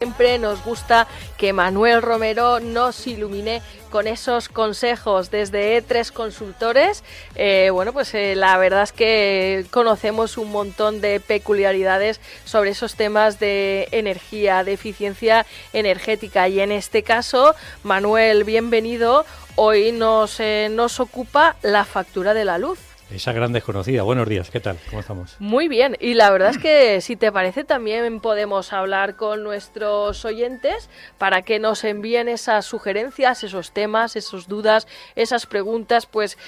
Siempre nos gusta que Manuel Romero nos ilumine con esos consejos desde E3 Consultores. La verdad es que conocemos un montón de peculiaridades sobre esos temas de energía, de eficiencia energética. Y en este caso, Manuel, bienvenido. Hoy nos ocupa la factura de la luz. Esa gran desconocida. Buenos días, ¿qué tal? ¿Cómo estamos? Muy bien, y la verdad es que si te parece también podemos hablar con nuestros oyentes para que nos envíen esas sugerencias, esos temas, esas dudas, esas preguntas. Pues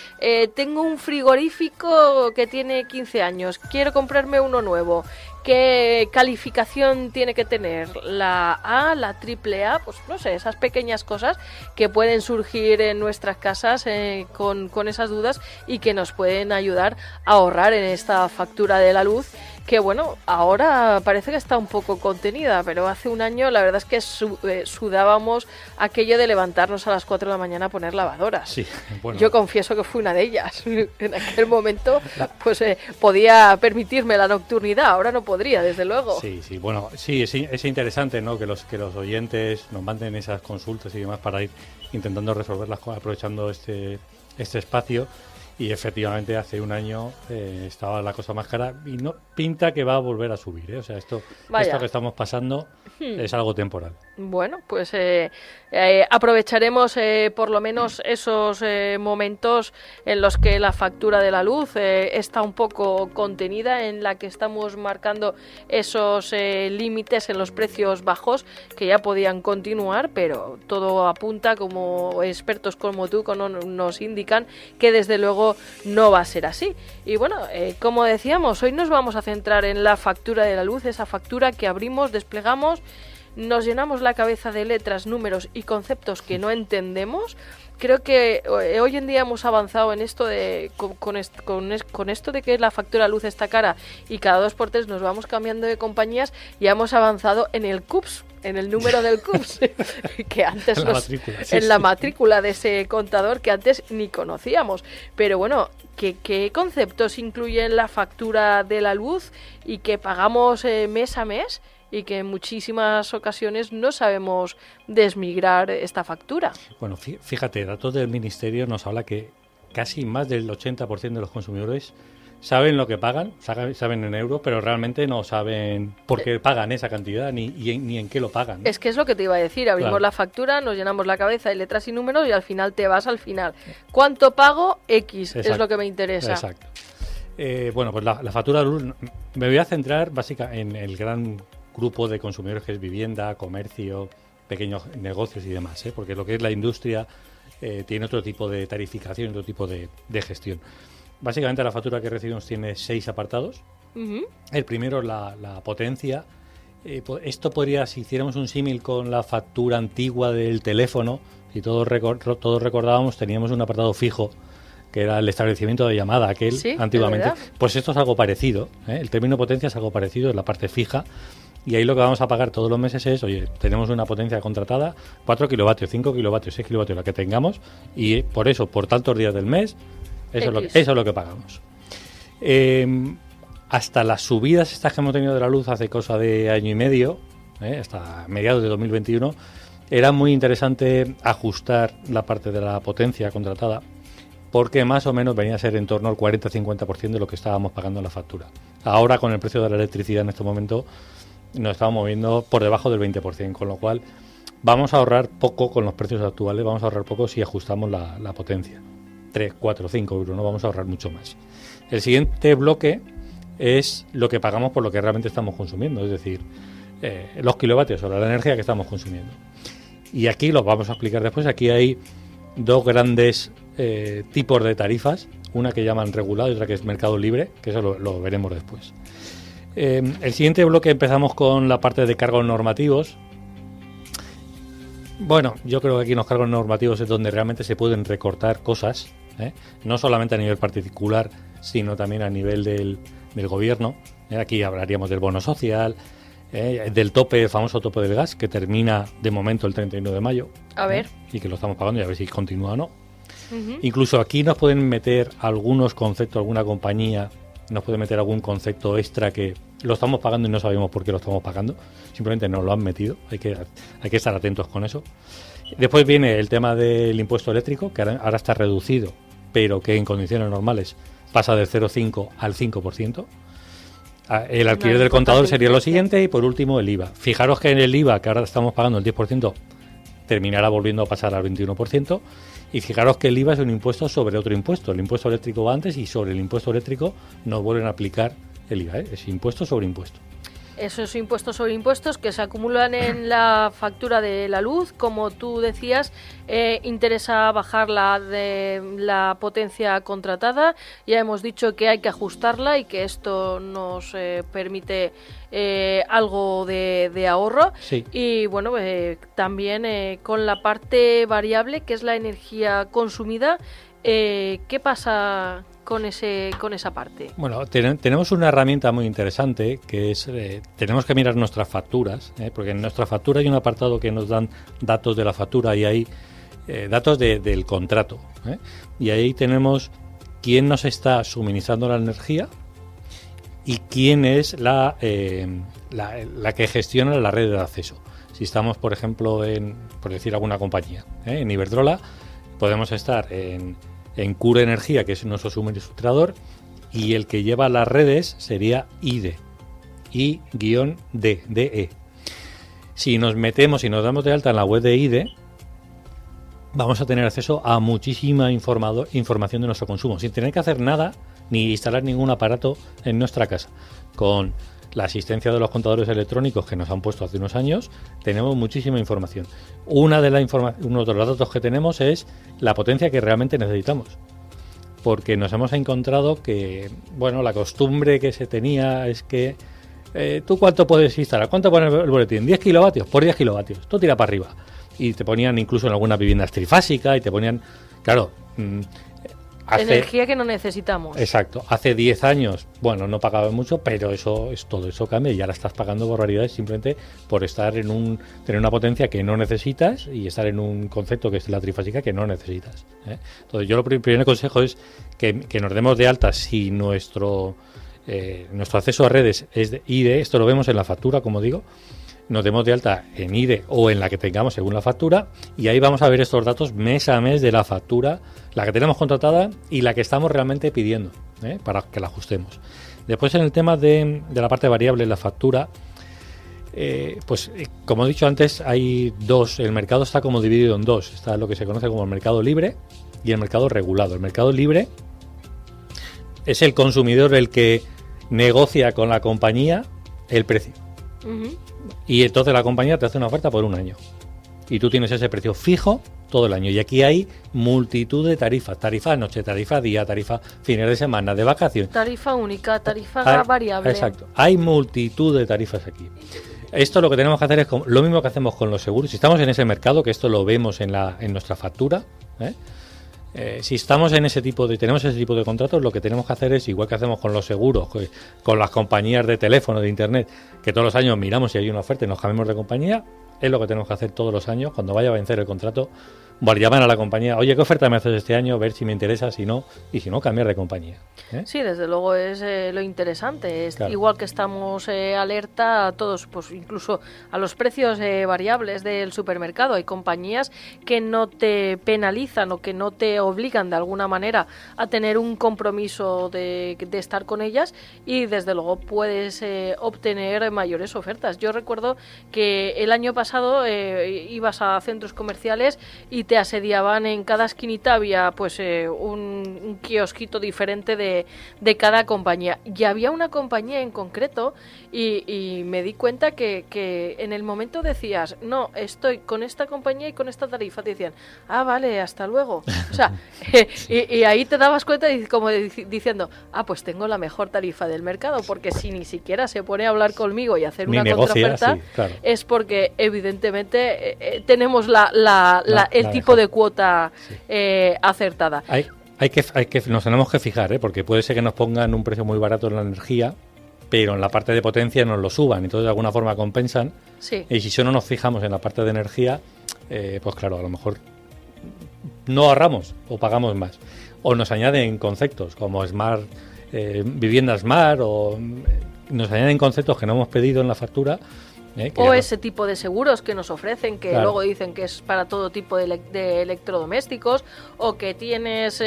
tengo un frigorífico que tiene 15 años, quiero comprarme uno nuevo. ¿Qué calificación tiene que tener? ¿La A, la triple A? Pues no sé, esas pequeñas cosas que pueden surgir en nuestras casas con esas dudas y que nos pueden ayudar a ahorrar en esta factura de la luz, que bueno, ahora parece que está un poco contenida, pero hace un año la verdad es que sudábamos aquello de levantarnos a las 4 de la mañana a poner lavadoras. Sí, bueno. Yo confieso que fui una de ellas. En aquel momento pues podía permitirme la nocturnidad, ahora no podría, desde luego. Sí, bueno, sí, es interesante, ¿no? que los oyentes nos manden esas consultas y demás para ir intentando resolverlas aprovechando este espacio. Y efectivamente hace un año estaba la cosa más cara y no pinta que va a volver a subir, ¿eh? O sea, esto que estamos pasando es algo temporal. Bueno, pues aprovecharemos por lo menos esos momentos en los que la factura de la luz está un poco contenida, en la que estamos marcando esos límites en los precios bajos que ya podían continuar, pero todo apunta, como expertos como tú nos indican, que desde luego no va a ser así. Y bueno, como decíamos, hoy nos vamos a centrar en la factura de la luz, esa factura que abrimos, desplegamos, nos llenamos la cabeza de letras, números y conceptos que no entendemos. Creo que hoy en día hemos avanzado en esto de con esto de que la factura de luz está cara y cada 2x3 nos vamos cambiando de compañías, y hemos avanzado en el CUPS, en el número del CUPS, que antes en la matrícula de ese contador que antes ni conocíamos. Pero bueno, ¿qué conceptos incluyen la factura de la luz y que pagamos mes a mes? Y que en muchísimas ocasiones no sabemos desmigrar esta factura. Bueno, fíjate, datos del Ministerio nos habla que casi más del 80% de los consumidores saben lo que pagan, saben en euros, pero realmente no saben por qué pagan esa cantidad ni en qué lo pagan, ¿no? Es que es lo que te iba a decir, abrimos la factura, nos llenamos la cabeza de letras y números y al final te vas al final. ¿Cuánto pago? X, exacto, es lo que me interesa. Exacto. Pues la factura de luz, me voy a centrar básicamente en el gran grupo de consumidores que es vivienda, comercio, pequeños negocios y demás, porque lo que es la industria tiene otro tipo de tarificación, otro tipo de gestión. Básicamente la factura que recibimos tiene 6 apartados. Uh-huh. El primero, la potencia. Esto podría, si hiciéramos un símil con la factura antigua del teléfono, si todos recordábamos, teníamos un apartado fijo que era el establecimiento de llamada, aquel, sí, antiguamente. Pues esto es algo parecido, el término potencia es algo parecido, es la parte fija. Y ahí lo que vamos a pagar todos los meses es, oye, tenemos una potencia contratada, 4 kilovatios, 5 kilovatios, 6 kilovatios, la que tengamos, y por eso, por tantos días del mes, eso es lo que pagamos. Hasta las subidas estas que hemos tenido de la luz hace cosa de año y medio, hasta mediados de 2021, era muy interesante ajustar la parte de la potencia contratada, porque más o menos venía a ser en torno al 40-50% de lo que estábamos pagando en la factura. Ahora, con el precio de la electricidad en este momento, nos estamos moviendo por debajo del 20%, con lo cual vamos a ahorrar poco con los precios actuales, vamos a ahorrar poco si ajustamos la potencia. 3, 4, 5 euros, no vamos a ahorrar mucho más. El siguiente bloque es lo que pagamos por lo que realmente estamos consumiendo, es decir, los kilovatios o la energía que estamos consumiendo. Y aquí lo vamos a explicar después. Aquí hay dos grandes tipos de tarifas, una que llaman regulado y otra que es mercado libre, que eso lo veremos después. El siguiente bloque empezamos con la parte de cargos normativos. Bueno, yo creo que aquí en los cargos normativos es donde realmente se pueden recortar cosas, no solamente a nivel particular, sino también a nivel del gobierno. Aquí hablaríamos del bono social, del tope, el famoso tope del gas, que termina de momento el 31 de mayo. A ver. Y que lo estamos pagando y a ver si continúa o no. Uh-huh. Incluso aquí nos pueden meter algunos conceptos, alguna compañía nos puede meter algún concepto extra que lo estamos pagando y no sabemos por qué lo estamos pagando, simplemente nos lo han metido, hay que estar atentos con eso. Después viene el tema del impuesto eléctrico, que ahora está reducido, pero que en condiciones normales pasa del 0,5 al 5%. El alquiler del contador sería lo siguiente, y por último el IVA. Fijaros que en el IVA, que ahora estamos pagando el 10%, terminará volviendo a pasar al 21%, y fijaros que el IVA es un impuesto sobre otro impuesto. El impuesto eléctrico va antes, y sobre el impuesto eléctrico nos vuelven a aplicar el IVA, es impuesto sobre impuesto. Esos impuestos sobre impuestos que se acumulan en la factura de la luz, como tú decías, interesa bajar la potencia contratada. Ya hemos dicho que hay que ajustarla y que esto nos permite algo de ahorro. Sí. Y bueno, también con la parte variable, que es la energía consumida, ¿qué pasa con esa parte? Bueno, tenemos una herramienta muy interesante, que es, tenemos que mirar nuestras facturas, porque en nuestra factura hay un apartado que nos dan datos de la factura, y hay datos del contrato, y ahí tenemos quién nos está suministrando la energía y quién es la que gestiona la red de acceso. Si estamos, por ejemplo, por decir alguna compañía, en Iberdrola, podemos estar en Cure Energía, que es nuestro suministrador, y el que lleva las redes sería IDE, I-D-E. Si nos metemos y nos damos de alta en la web de IDE, vamos a tener acceso a muchísima información de nuestro consumo, sin tener que hacer nada ni instalar ningún aparato en nuestra casa. Con la asistencia de los contadores electrónicos que nos han puesto hace unos años, tenemos muchísima información. Uno de los datos que tenemos es la potencia que realmente necesitamos, porque nos hemos encontrado que, bueno, la costumbre que se tenía es que ¿tú cuánto puedes instalar? ¿Cuánto pone el boletín? 10 kilovatios, por 10 kilovatios, tú tira para arriba. Y te ponían incluso en algunas viviendas trifásica, y te ponían, claro, energía que no necesitamos. Exacto. Hace 10 años, bueno, no pagaba mucho, pero todo eso cambia, y ahora estás pagando barbaridades simplemente por estar tener una potencia que no necesitas, y estar en un concepto que es la trifásica que no necesitas. Entonces, yo el primer consejo es que nos demos de alta si nuestro acceso a redes es de IDE. Esto lo vemos en la factura, como digo. Nos demos de alta en IDE o en la que tengamos según la factura, y ahí vamos a ver estos datos mes a mes de la factura, la que tenemos contratada y la que estamos realmente pidiendo, para que la ajustemos. Después, en el tema de la parte variable en la factura, como he dicho antes, hay dos. El mercado está como dividido en dos. Está lo que se conoce como el mercado libre y el mercado regulado. El mercado libre es el consumidor el que negocia con la compañía el precio. Uh-huh. Y entonces la compañía te hace una oferta por un año, y tú tienes ese precio fijo todo el año. Y aquí hay multitud de tarifas: tarifa noche, tarifa día, tarifa fines de semana, de vacaciones, tarifa única, tarifa variable. Exacto, hay multitud de tarifas aquí. Esto lo que tenemos que hacer es lo mismo que hacemos con los seguros. Si estamos en ese mercado, que esto lo vemos en nuestra factura, si estamos tenemos ese tipo de contratos, lo que tenemos que hacer es, igual que hacemos con los seguros, con las compañías de teléfono, de internet, que todos los años miramos si hay una oferta y nos cambiamos de compañía, es lo que tenemos que hacer todos los años. Cuando vaya a vencer el contrato, llamar a la compañía: oye, ¿qué oferta me haces este año? Ver si me interesa, si no, y si no, cambiar de compañía. Sí, desde luego es lo interesante. Es claro. Igual que estamos alerta a todos, pues incluso a los precios variables del supermercado. Hay compañías que no te penalizan o que no te obligan de alguna manera a tener un compromiso de estar con ellas, y desde luego puedes obtener mayores ofertas. Yo recuerdo que el año pasado ibas a centros comerciales y te asediaban en cada esquinita, había pues un kiosquito diferente de cada compañía, y había una compañía en concreto, y me di cuenta que en el momento decías: no, estoy con esta compañía y con esta tarifa, te decían: ah, vale, hasta luego. O sea, y ahí te dabas cuenta, como diciendo: ah, pues tengo la mejor tarifa del mercado, porque si ni siquiera se pone a hablar conmigo y hacer una contraoferta, sí, claro, es porque evidentemente tenemos el tipo de cuota acertada. Nos tenemos que fijar, porque puede ser que nos pongan un precio muy barato en la energía, pero en la parte de potencia nos lo suban, entonces de alguna forma compensan. Sí. Y si solo nos fijamos en la parte de energía, pues claro, a lo mejor no ahorramos o pagamos más. O nos añaden conceptos como smart, vivienda smart, o nos añaden conceptos que no hemos pedido en la factura. O ese tipo de seguros que nos ofrecen, que claro, luego dicen que es para todo tipo de electrodomésticos, o que tienes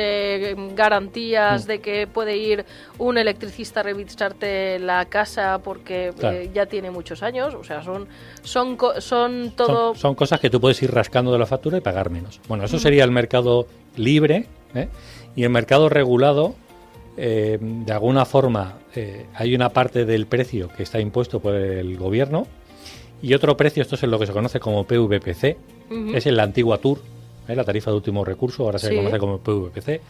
garantías de que puede ir un electricista a revisarte la casa porque claro, ya tiene muchos años. O sea, son cosas que tú puedes ir rascando de la factura y pagar menos. Bueno, eso sería el mercado libre, y el mercado regulado. De alguna forma hay una parte del precio que está impuesto por el gobierno y otro precio, esto es lo que se conoce como PVPC, es en la antigua TUR, la tarifa de último recurso, ahora se conoce como PVPC.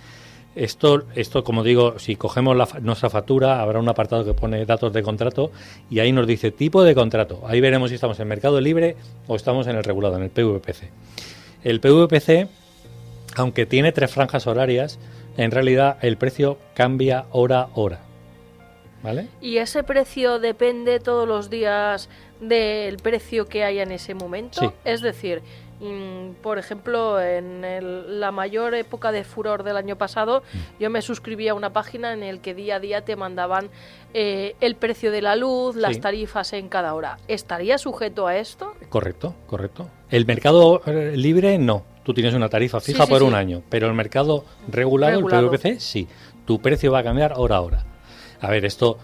Esto, como digo, si cogemos nuestra factura, habrá un apartado que pone datos de contrato y ahí nos dice tipo de contrato. Ahí veremos si estamos en mercado libre o estamos en el regulado, en el PVPC. El PVPC, aunque tiene 3 franjas horarias, en realidad el precio cambia hora a hora, ¿vale? ¿Y ese precio depende todos los días del precio que haya en ese momento? Sí. Es decir, por ejemplo, en la mayor época de furor del año pasado, yo me suscribí a una página en el que día a día te mandaban el precio de la luz, las tarifas en cada hora. ¿Estaría sujeto a esto? Correcto. El mercado libre no. Tú tienes una tarifa fija por un año, pero el mercado regulado, el PVPC, sí. Tu precio va a cambiar hora a hora. A ver, esto...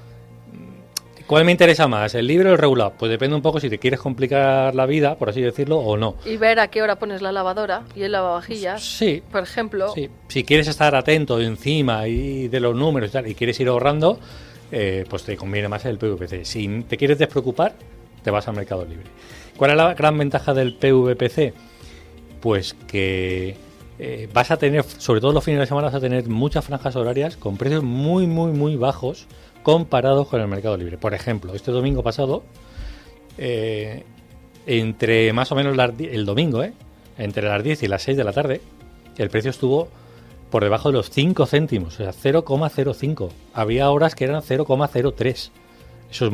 ¿Cuál me interesa más, el libre o el regulado? Pues depende un poco si te quieres complicar la vida, por así decirlo, o no. Y ver a qué hora pones la lavadora y el lavavajillas, sí, por ejemplo. Sí. Si quieres estar atento encima y de los números y tal, y quieres ir ahorrando, pues te conviene más el PVPC. Si te quieres despreocupar, te vas al mercado libre. ¿Cuál es la gran ventaja del PVPC? Pues que vas a tener, sobre todo los fines de semana, vas a tener muchas franjas horarias con precios muy, muy, muy bajos comparados con el mercado libre. Por ejemplo, este domingo pasado, entre más o menos el domingo, entre las 10 y las 6 de la tarde, el precio estuvo por debajo de los 5 céntimos, o sea, 0,05. Había horas que eran 0,03. Eso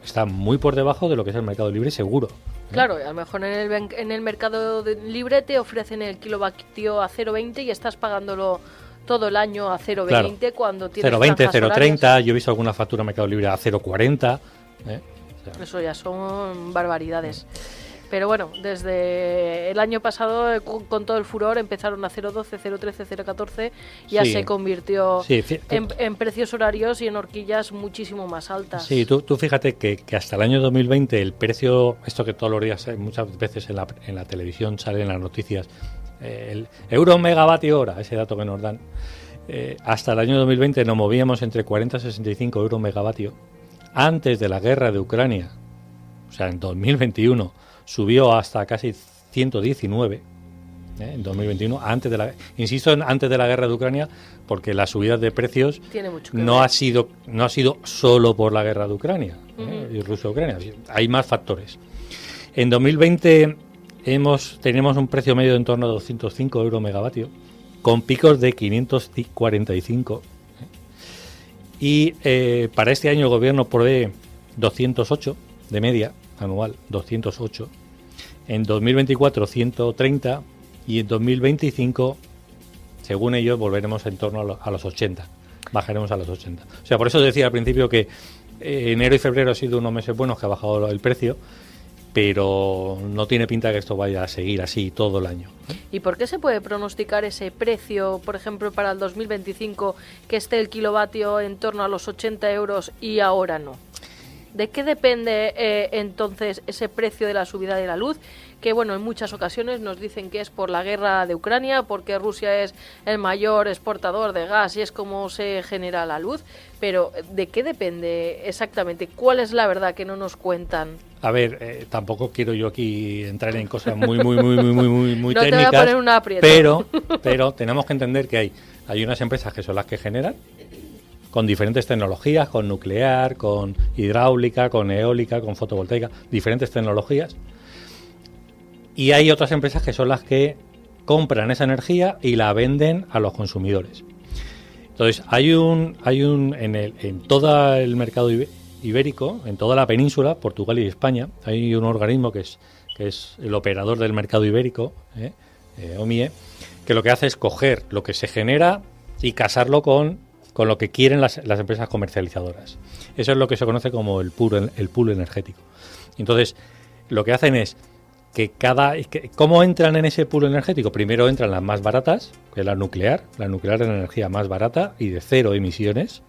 está muy por debajo de lo que es el mercado libre, seguro. Claro, a lo mejor en el mercado libre te ofrecen el kilovatio a 0,20 y estás pagándolo todo el año a 0,20, claro, cuando tienes 0,20, 0,30, yo he visto alguna factura en mercado libre a 0,40. O sea, eso ya son barbaridades. Pero bueno, desde el año pasado, con todo el furor, empezaron a 0,12, 0,13, 0,14, ya se convirtió en precios horarios y en horquillas muchísimo más altas. Sí, tú fíjate que hasta el año 2020 el precio, esto que todos los días, muchas veces en la televisión salen las noticias, el euro megavatio hora, ese dato que nos dan, hasta el año 2020 nos movíamos entre 40 y 65 euros megavatio. Antes de la guerra de Ucrania, o sea, en 2021, subió hasta casi 119 en 2021, antes de la guerra de Ucrania, porque las subidas de precios no ha sido solo por la guerra de Ucrania y Rusia-Ucrania, hay más factores. En 2020 tenemos un precio medio de en torno a 205 euros megavatio, con picos de 545. Y para este año el gobierno prevé 208 de media anual, 208. En 2024 130 y en 2025, según ellos, volveremos en torno a los 80. Bajaremos a los 80. O sea, por eso decía al principio que enero y febrero han sido unos meses buenos que ha bajado el precio, pero no tiene pinta que esto vaya a seguir así todo el año. ¿Y por qué se puede pronosticar ese precio, por ejemplo, para el 2025, que esté el kilovatio en torno a los 80 euros y ahora no? ¿De qué depende entonces ese precio de la subida de la luz? Que bueno, en muchas ocasiones nos dicen que es por la guerra de Ucrania, porque Rusia es el mayor exportador de gas y es como se genera la luz. Pero ¿de qué depende exactamente? ¿Cuál es la verdad que no nos cuentan? A ver, tampoco quiero yo aquí entrar en cosas muy no técnicas. Te voy a poner una aprieta. Pero tenemos que entender que hay unas empresas que son las que generan, con diferentes tecnologías, con nuclear, con hidráulica, con eólica, con fotovoltaica, diferentes tecnologías. Y hay otras empresas que son las que compran esa energía y la venden a los consumidores. Entonces, en todo el mercado ibérico, en toda la península, Portugal y España, hay un organismo que es el operador del mercado ibérico, OMIE, que lo que hace es coger lo que se genera y casarlo con con lo que quieren las empresas comercializadoras. Eso es lo que se conoce como el pool energético. Entonces, lo que hacen es que ¿cómo entran en ese pool energético? Primero entran las más baratas, que es la nuclear. La nuclear es la energía más barata y de cero emisiones.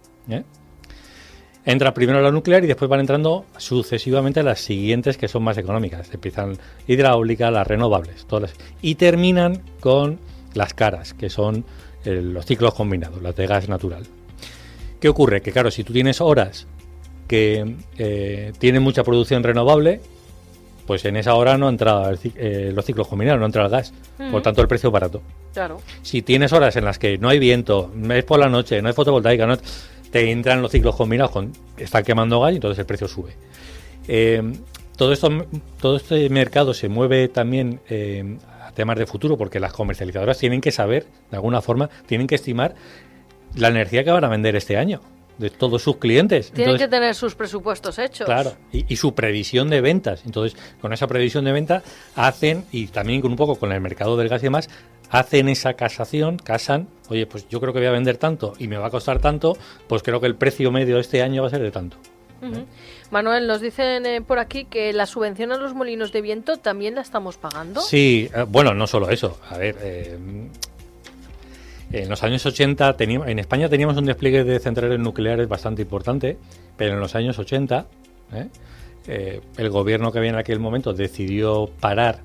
Entra primero la nuclear y después van entrando sucesivamente las siguientes que son más económicas. Empiezan hidráulica, las renovables, todas y terminan con las caras, que son los ciclos combinados, las de gas natural. ¿Qué ocurre? Que claro, si tú tienes horas que tienen mucha producción renovable, pues en esa hora no entra los ciclos combinados, no entra el gas. Por tanto, el precio es barato. Claro. Si tienes horas en las que no hay viento, es por la noche, no hay fotovoltaica, te entran los ciclos combinados, están quemando gas y entonces el precio sube. Todo este mercado se mueve también a temas de futuro, porque las comercializadoras tienen que saber, de alguna forma, tienen que estimar la energía que van a vender este año de todos sus clientes. Tienen que tener sus presupuestos hechos. Claro, y su previsión de ventas. Entonces, con esa previsión de venta hacen, y también con un poco con el mercado del gas y demás, hacen esa casan, oye, pues yo creo que voy a vender tanto y me va a costar tanto, pues creo que el precio medio de este año va a ser de tanto. Uh-huh. Manuel, nos dicen por aquí que la subvención a los molinos de viento también la estamos pagando. Sí, bueno, no solo eso. A ver, en los años 80 en España teníamos un despliegue de centrales nucleares bastante importante, pero en los años 80 el gobierno que había en aquel momento decidió parar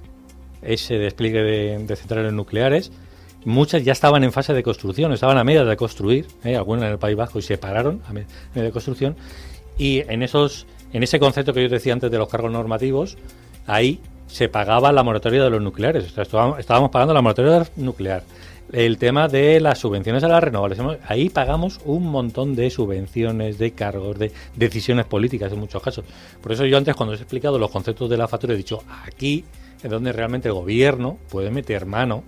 ese despliegue de centrales nucleares. Muchas ya estaban en fase de construcción, estaban a media de construir, algunas en el País Vasco, y se pararon a media de construcción. Y en ese concepto que yo decía antes de los cargos normativos, ahí se pagaba la moratoria de los nucleares. O sea, estábamos pagando la moratoria nuclear. El tema de las subvenciones a las renovables. Ahí pagamos un montón de subvenciones, de cargos, de decisiones políticas en muchos casos. Por eso yo antes, cuando os he explicado los conceptos de la factura, he dicho, aquí es donde realmente el gobierno puede meter mano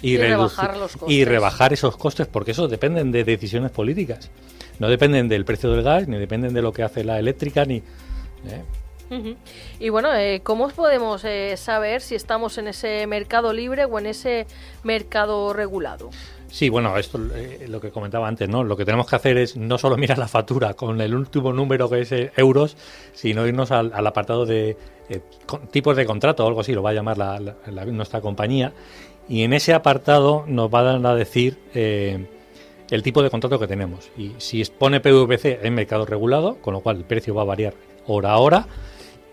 y rebajar los costes. Y rebajar esos costes, porque eso dependen de decisiones políticas. No dependen del precio del gas, ni dependen de lo que hace la eléctrica, ni... Uh-huh. Y bueno, ¿cómo podemos saber si estamos en ese mercado libre o en ese mercado regulado? Sí, bueno, esto lo que comentaba antes, ¿no? Lo que tenemos que hacer es no solo mirar la factura con el último número que es euros, sino irnos al apartado de tipos de contrato o algo así, lo va a llamar nuestra compañía, y en ese apartado nos van a decir el tipo de contrato que tenemos. Y si pone PVC en mercado regulado, con lo cual el precio va a variar hora a hora,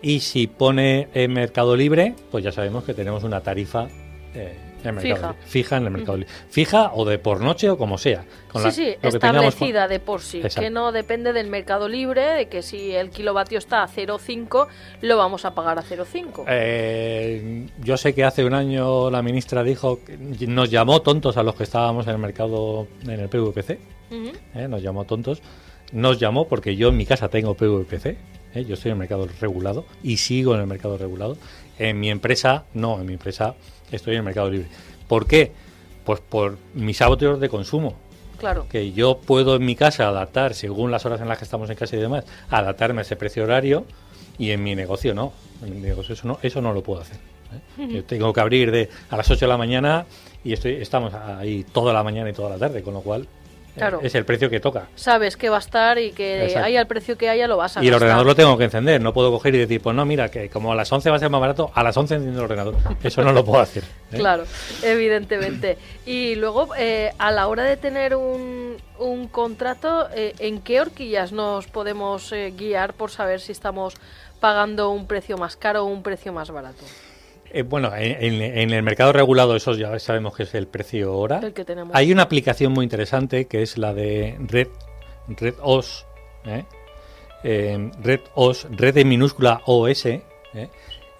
y si pone en mercado libre, pues ya sabemos que tenemos una tarifa fija en el mercado libre. Fija o de por noche o como sea. Establecida de por sí. Exacto. Que no depende del mercado libre, de que si el kilovatio está a 0,5, lo vamos a pagar a 0,5. Yo sé que hace un año la ministra dijo, nos llamó tontos a los que estábamos en el mercado, en el PVPC. Uh-huh. Nos llamó tontos. Nos llamó porque yo en mi casa tengo PVPC. Yo estoy en el mercado regulado y sigo en el mercado regulado. En mi empresa, no, en mi empresa estoy en el mercado libre. ¿Por qué? Pues por mis hábitos de consumo. Claro. Que yo puedo en mi casa adaptar, según las horas en las que estamos en casa y demás, adaptarme a ese precio horario, y en mi negocio no. En mi negocio eso no lo puedo hacer. Uh-huh. Yo tengo que abrir a las 8 de la mañana y estamos ahí toda la mañana y toda la tarde, con lo cual... Claro. Es el precio que toca. Sabes que va a estar y que Exacto. Haya el precio que haya lo vas a gastar. Y el ordenador lo tengo que encender. No puedo coger y decir, pues no, mira, que como a las 11 va a ser más barato, a las 11 enciendo el ordenador. Eso no lo puedo hacer. Claro, evidentemente. Y luego, a la hora de tener un contrato, ¿en qué horquillas nos podemos guiar por saber si estamos pagando un precio más caro o un precio más barato? Bueno, en el mercado regulado eso ya sabemos que es el precio hora. El que tenemos. Hay una aplicación muy interesante que es la de RedOS, RedOS, Red en minúscula OS.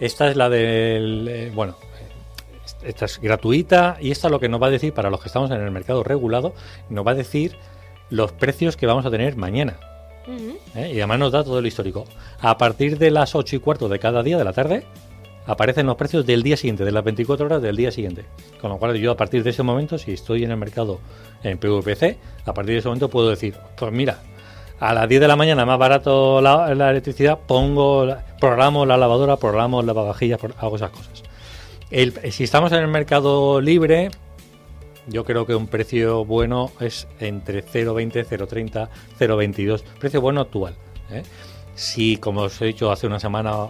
Esta es la del... esta es gratuita, y esta lo que nos va a decir, para los que estamos en el mercado regulado, nos va a decir los precios que vamos a tener mañana. Uh-huh. Y además nos da todo el histórico. A partir de las 8:15 de cada día de la tarde, aparecen los precios del día siguiente, de las 24 horas del día siguiente. Con lo cual yo a partir de ese momento, si estoy en el mercado en PVPC, a partir de ese momento puedo decir, pues mira, a las 10 de la mañana más barato la electricidad, programo la lavadora, programo el lavavajillas, hago esas cosas. Si estamos en el mercado libre, Yo creo que un precio bueno es entre 0,20, 0,30, 0,22. Precio bueno actual. Si, como os he dicho, hace una semana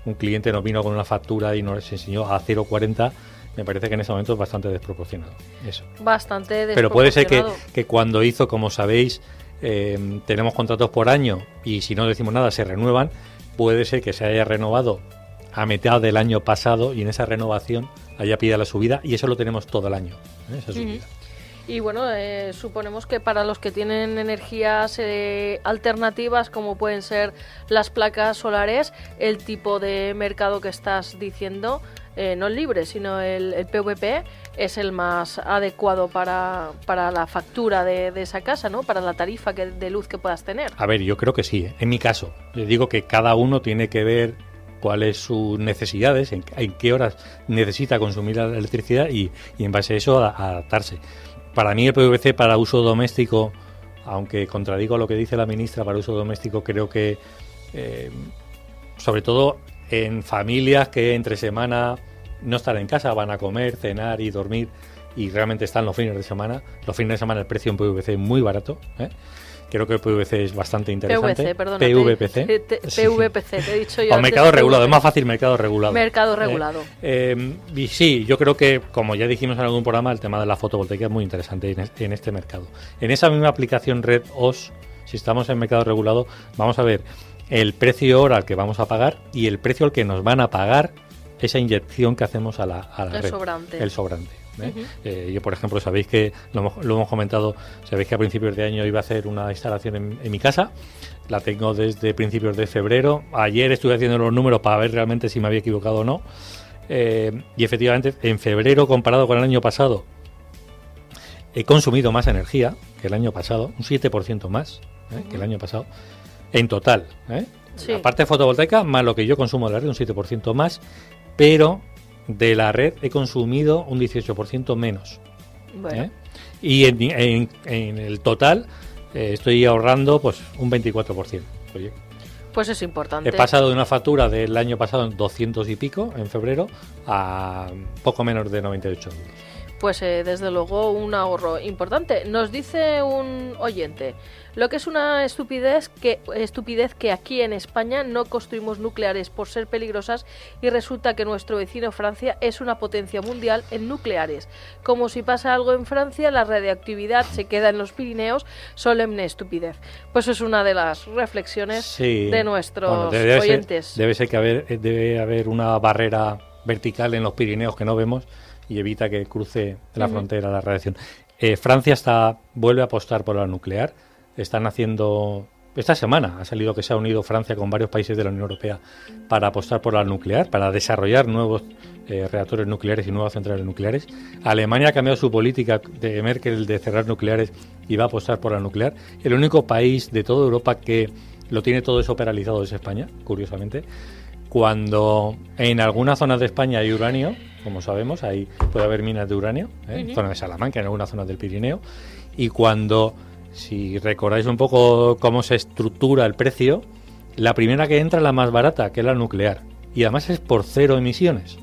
un cliente nos vino con una factura y nos enseñó a 0,40, me parece que en ese momento es bastante desproporcionado. Eso. Bastante desproporcionado. Pero puede ser que cuando hizo, como sabéis, tenemos contratos por año y si no decimos nada se renuevan, puede ser que se haya renovado a mitad del año pasado y en esa renovación haya pedido la subida y eso lo tenemos todo el año, esa subida. Y bueno, suponemos que para los que tienen energías alternativas, como pueden ser las placas solares, el tipo de mercado que estás diciendo, no el libre, sino el PVP, es el más adecuado para la factura de esa casa, ¿no? Para la tarifa de luz que puedas tener. A ver, yo creo que sí. En mi caso, les digo que cada uno tiene que ver cuáles sus necesidades, en qué horas necesita consumir la electricidad y en base a eso adaptarse. Para mí el PVC para uso doméstico, aunque contradigo lo que dice la ministra, para uso doméstico creo que, sobre todo en familias que entre semana no están en casa, van a comer, cenar y dormir y realmente están los fines de semana. Los fines de semana el precio en PVC es muy barato, Creo que el PVC es bastante interesante. PVC, perdona. PVPC. PVPC, te he dicho yo. O mercado regulado, es más fácil mercado regulado. Mercado regulado. Y sí, yo creo que, como ya dijimos en algún programa, el tema de la fotovoltaica es muy interesante en este mercado. En esa misma aplicación Red OS, si estamos en mercado regulado, vamos a ver el precio hora al que vamos a pagar y el precio al que nos van a pagar esa inyección que hacemos a la red. El sobrante. Yo, por ejemplo, sabéis que lo hemos comentado, sabéis que a principios de año iba a hacer una instalación en mi casa, la tengo desde principios de febrero. Ayer estuve haciendo los números para ver realmente si me había equivocado o no, y efectivamente en febrero, comparado con el año pasado, he consumido más energía que el año pasado, un 7% más que el año pasado en total, Sí. La parte fotovoltaica más lo que yo consumo de la red, un 7% más, pero de la red he consumido un 18% menos. Bueno. Y en el total estoy ahorrando pues un 24%. Oye, pues es importante. He pasado de una factura del año pasado en 200 y pico en febrero a poco menos de 98 euros. Pues desde luego un ahorro importante. Nos dice un oyente, lo que es una estupidez que aquí en España no construimos nucleares por ser peligrosas y resulta que nuestro vecino Francia es una potencia mundial en nucleares. Como si pasa algo en Francia, la radioactividad se queda en los Pirineos, solemne estupidez. Pues es una de las reflexiones de nuestros oyentes. Debe ser que debe haber una barrera vertical en los Pirineos que no vemos y evita que cruce la frontera la radiación. Francia vuelve a apostar por la nuclear. Están haciendo... Esta semana ha salido que se ha unido Francia con varios países de la Unión Europea para apostar por la nuclear, para desarrollar nuevos reactores nucleares y nuevas centrales nucleares. Alemania ha cambiado su política de Merkel de cerrar nucleares y va a apostar por la nuclear. El único país de toda Europa que lo tiene todo eso paralizado es España, curiosamente. Cuando en algunas zonas de España hay uranio, como sabemos, ahí puede haber minas de uranio, zona de Salamanca, en algunas zonas del Pirineo, y cuando, si recordáis un poco cómo se estructura el precio, la primera que entra es la más barata, que es la nuclear, y además es por 0 emisiones.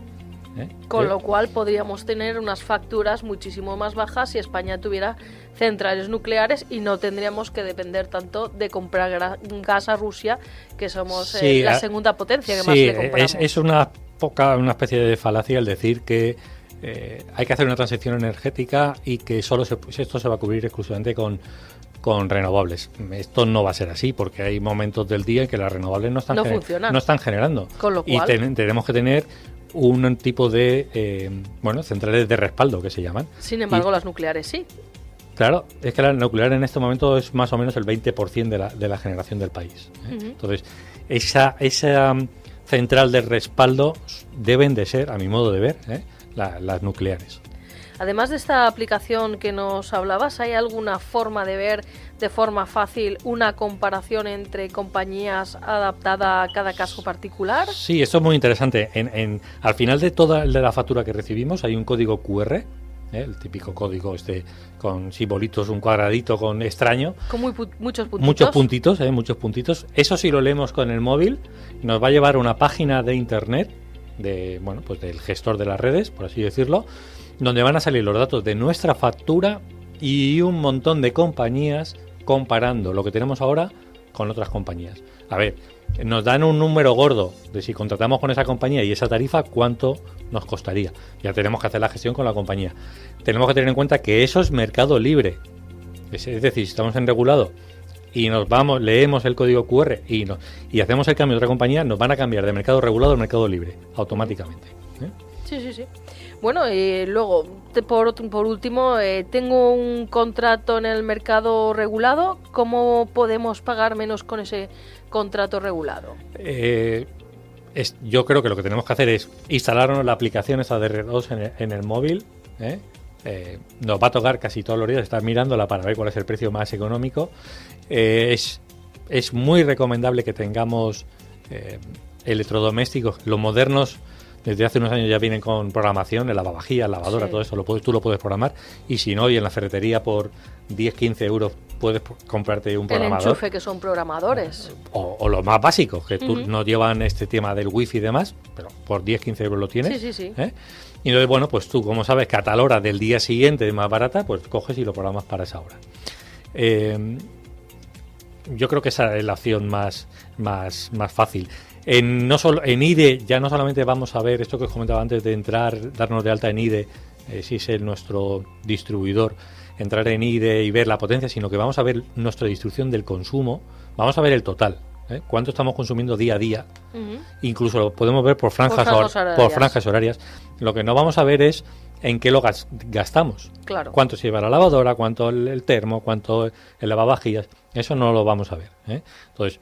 Con lo cual podríamos tener unas facturas muchísimo más bajas si España tuviera centrales nucleares y no tendríamos que depender tanto de comprar gas a Rusia, que somos la segunda potencia que más le compramos. Es una especie de falacia el decir que hay que hacer una transición energética y que solo esto se va a cubrir exclusivamente con renovables. Esto no va a ser así porque hay momentos del día en que las renovables no están generando. Con lo cual, y tenemos que tener un tipo de centrales de respaldo que se llaman. Sin embargo, las nucleares sí. Claro, es que la nuclear en este momento es más o menos el 20% de la generación del país. Entonces, esa central de respaldo deben de ser, a mi modo de ver, las nucleares. Además de esta aplicación que nos hablabas, ¿hay alguna forma de ver de forma fácil una comparación entre compañías adaptada a cada caso particular? Sí, esto es muy interesante. Al final de toda la factura que recibimos hay un código QR, el típico código con simbolitos, un cuadradito con extraño. Con muchos puntitos. Muchos puntitos. Eso si lo leemos con el móvil, nos va a llevar a una página de internet pues del gestor de las redes, por así decirlo, donde van a salir los datos de nuestra factura y un montón de compañías comparando lo que tenemos ahora con otras compañías. A ver, nos dan un número gordo de si contratamos con esa compañía y esa tarifa, cuánto nos costaría. Ya tenemos que hacer la gestión con la compañía. Tenemos que tener en cuenta que eso es mercado libre. Es decir, si estamos en regulado y nos vamos, leemos el código QR y hacemos el cambio de otra compañía, nos van a cambiar de mercado regulado a mercado libre, automáticamente. Sí. Bueno, y luego, por último, tengo un contrato en el mercado regulado. ¿Cómo podemos pagar menos con ese contrato regulado? Yo creo que lo que tenemos que hacer es instalarnos la aplicación esa de R2 en el móvil. Nos va a tocar casi todos los días estar mirándola para ver cuál es el precio más económico. Es muy recomendable que tengamos electrodomésticos. Los modernos desde hace unos años ya vienen con programación, el lavavajillas, lavadora, todo eso tú lo puedes programar. Y si no, y en la ferretería por 10-15 euros puedes comprarte un programador. El enchufe, que son programadores. O los más básicos, que tú no llevan este tema del wifi y demás, pero por 10-15 euros lo tienes. Sí. Y entonces, bueno, pues tú, como sabes que a tal hora del día siguiente es más barata, pues coges y lo programas para esa hora. Yo creo que esa es la opción más fácil. En IDE ya no solamente vamos a ver esto que os comentaba antes de entrar, darnos de alta en IDE, si es nuestro distribuidor, entrar en IDE y ver la potencia, sino que vamos a ver nuestra distribución del consumo, vamos a ver el total, cuánto estamos consumiendo día a día, incluso lo podemos ver por franjas horarias. Lo que no vamos a ver es en qué lo gastamos, claro. Cuánto se lleva la lavadora, cuánto el termo, cuánto el lavavajillas, eso no lo vamos a ver, Entonces,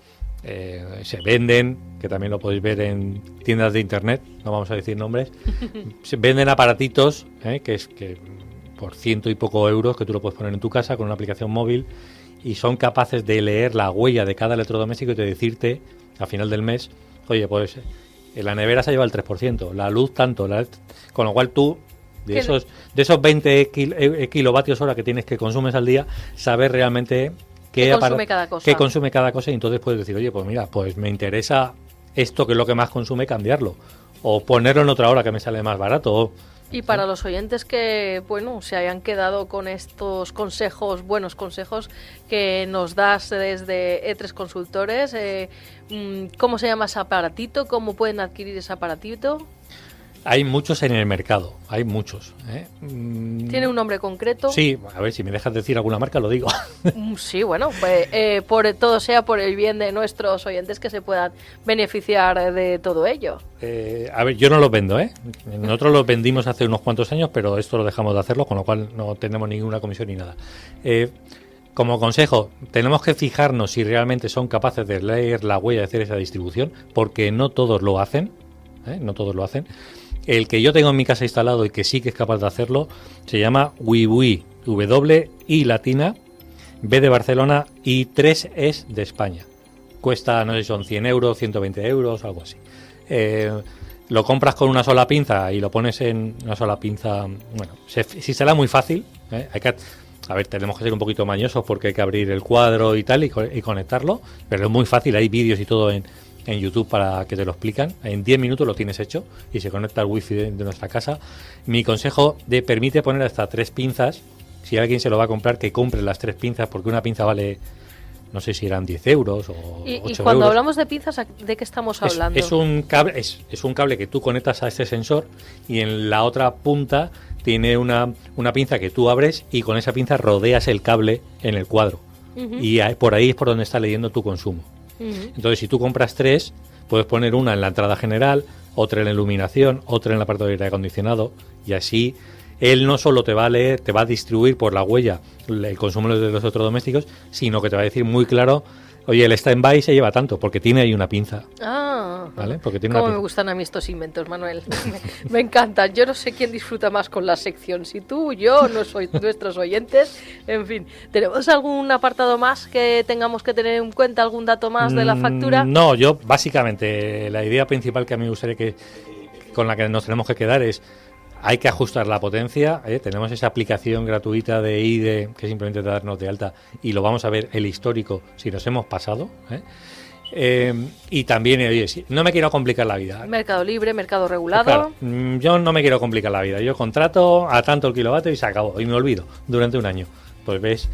se venden, que también lo podéis ver en tiendas de internet, no vamos a decir nombres, se venden aparatitos que por 100 y poco euros, que tú lo puedes poner en tu casa con una aplicación móvil y son capaces de leer la huella de cada electrodoméstico y de decirte a final del mes, oye, pues la nevera se lleva el 3%, la luz tanto, con lo cual tú de esos 20 kilovatios hora que tienes que consumes al día, sabes realmente qué consume cada cosa y entonces puedes decir, oye, pues mira, pues me interesa esto que es lo que más consume, cambiarlo o ponerlo en otra hora que me sale más barato. Y para los oyentes que, se hayan quedado con estos buenos consejos que nos das desde E3 Consultores, ¿cómo se llama ese aparatito? ¿Cómo pueden adquirir ese aparatito? Hay muchos en el mercado, hay muchos. ¿Tiene un nombre concreto? Sí, a ver, si me dejas decir alguna marca lo digo. Sí, bueno, pues todo sea por el bien de nuestros oyentes que se puedan beneficiar de todo ello. A ver, yo no los vendo, Nosotros los vendimos hace unos cuantos años, pero esto lo dejamos de hacerlo, con lo cual no tenemos ninguna comisión ni nada. Como consejo, tenemos que fijarnos si realmente son capaces de leer la huella de hacer esa distribución, porque no todos lo hacen, no todos lo hacen. El que yo tengo en mi casa instalado y que sí que es capaz de hacerlo se llama WiWi, W-I latina, B de Barcelona y 3 es de España. Cuesta, no sé si son 100 euros, 120 euros, algo así. Lo compras con una sola pinza y lo pones en una sola pinza. Bueno, se instala muy fácil. A ver, tenemos que ser un poquito mañosos porque hay que abrir el cuadro y tal y conectarlo, pero es muy fácil, hay vídeos y todo en YouTube para que te lo explican. En 10 minutos lo tienes hecho y se conecta al wifi de nuestra casa. Mi consejo permite poner hasta 3 pinzas. Si alguien se lo va a comprar, que compre las 3 pinzas, porque una pinza vale, no sé si eran 10 euros o 8 euros. Y cuando hablamos de pinzas, ¿de qué estamos hablando? Es un cable que tú conectas a este sensor y en la otra punta tiene una pinza que tú abres y con esa pinza rodeas el cable en el cuadro. Y por ahí es por donde está leyendo tu consumo. Entonces, si tú compras 3, puedes poner una en la entrada general, otra en la iluminación, otra en el apartado de aire acondicionado, y así él no solo te va a leer, te va a distribuir por la huella el consumo de los electrodomésticos, sino que te va a decir muy claro, oye, el stand-by se lleva tanto, porque tiene ahí una pinza. ¿Vale? Porque tiene cómo me gustan a mí estos inventos, Manuel. Me encantan. Yo no sé quién disfruta más con la sección, si tú, yo, no soy nuestros oyentes. En fin, ¿tenemos algún apartado más que tengamos que tener en cuenta, algún dato más de la factura? No, yo básicamente la idea principal que a mí me gustaría con la que nos tenemos que quedar es hay que ajustar la potencia, tenemos esa aplicación gratuita de IDE que simplemente darnos de alta y lo vamos a ver el histórico si nos hemos pasado, Y también, oye, sí, no me quiero complicar la vida. Mercado libre, mercado regulado. Claro, yo no me quiero complicar la vida. Yo contrato a tanto el kilovatio y se acabó. Y me olvido durante un año. Pues ves,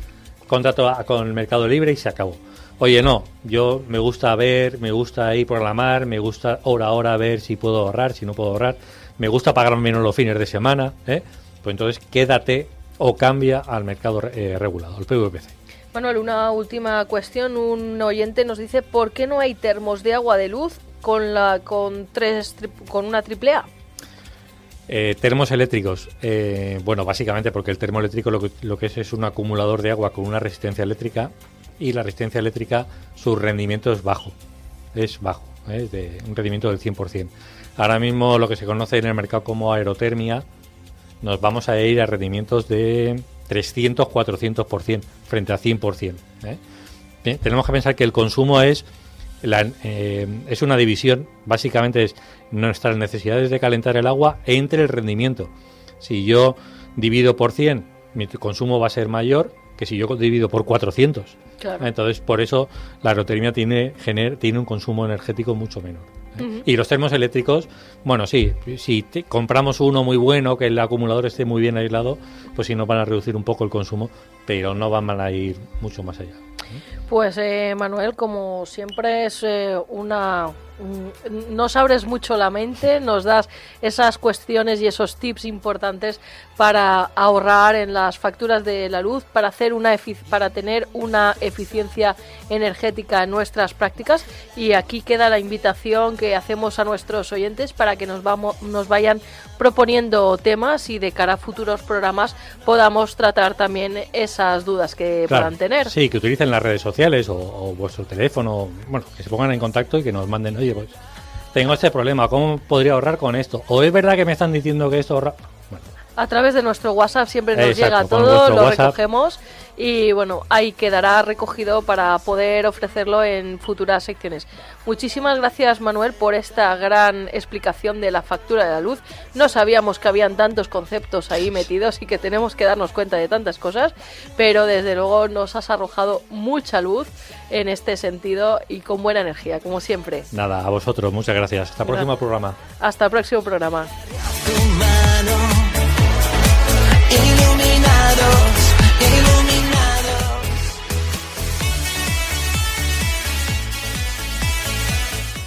contrato con el mercado libre y se acabó. Oye, no, yo me gusta ver, me gusta ir por la mar, me gusta hora a hora ver si puedo ahorrar, si no puedo ahorrar. Me gusta pagar menos los fines de semana, ¿eh? Pues entonces quédate o cambia al mercado regulado, el PVPC. Manuel, una última cuestión. Un oyente nos dice: ¿por qué no hay termos de agua de luz con una AAA? Termos eléctricos. Bueno, básicamente porque el termoeléctrico lo que es un acumulador de agua con una resistencia eléctrica, y la resistencia eléctrica, su rendimiento es bajo. Es bajo, es de un rendimiento del 100%. Ahora mismo lo que se conoce en el mercado como aerotermia, nos vamos a ir a rendimientos de 300-400% frente a 100%. Bien, tenemos que pensar que el consumo es una división, básicamente es nuestras necesidades de calentar el agua entre el rendimiento. Si yo divido por 100, mi consumo va a ser mayor que si yo divido por 400. Claro. Entonces, por eso la aerotermia tiene un consumo energético mucho menor. Uh-huh. Y los termos eléctricos, bueno, sí, si compramos uno muy bueno, que el acumulador esté muy bien aislado, pues sí nos van a reducir un poco el consumo, pero no van a ir mucho más allá. Pues Manuel, como siempre es nos abres mucho la mente, nos das esas cuestiones y esos tips importantes para ahorrar en las facturas de la luz, para tener una eficiencia energética en nuestras prácticas. Y aquí queda la invitación que hacemos a nuestros oyentes para que nos vayan proponiendo temas y de cara a futuros programas podamos tratar también esas dudas que puedan tener. Sí, que utilicen las redes sociales o vuestro teléfono, bueno, que se pongan en contacto y que nos manden, oye, pues tengo este problema, ¿cómo podría ahorrar con esto? ¿O es verdad que me están diciendo que esto ahorra? Bueno. A través de nuestro WhatsApp siempre nos llega todo, lo recogemos y bueno, ahí quedará recogido para poder ofrecerlo en futuras secciones. Muchísimas gracias, Manuel, por esta gran explicación de la factura de la luz. No sabíamos que habían tantos conceptos ahí metidos y que tenemos que darnos cuenta de tantas cosas, pero desde luego nos has arrojado mucha luz en este sentido y con buena energía, como siempre. Nada, a vosotros, muchas gracias. Hasta el próximo programa. Hasta el próximo programa.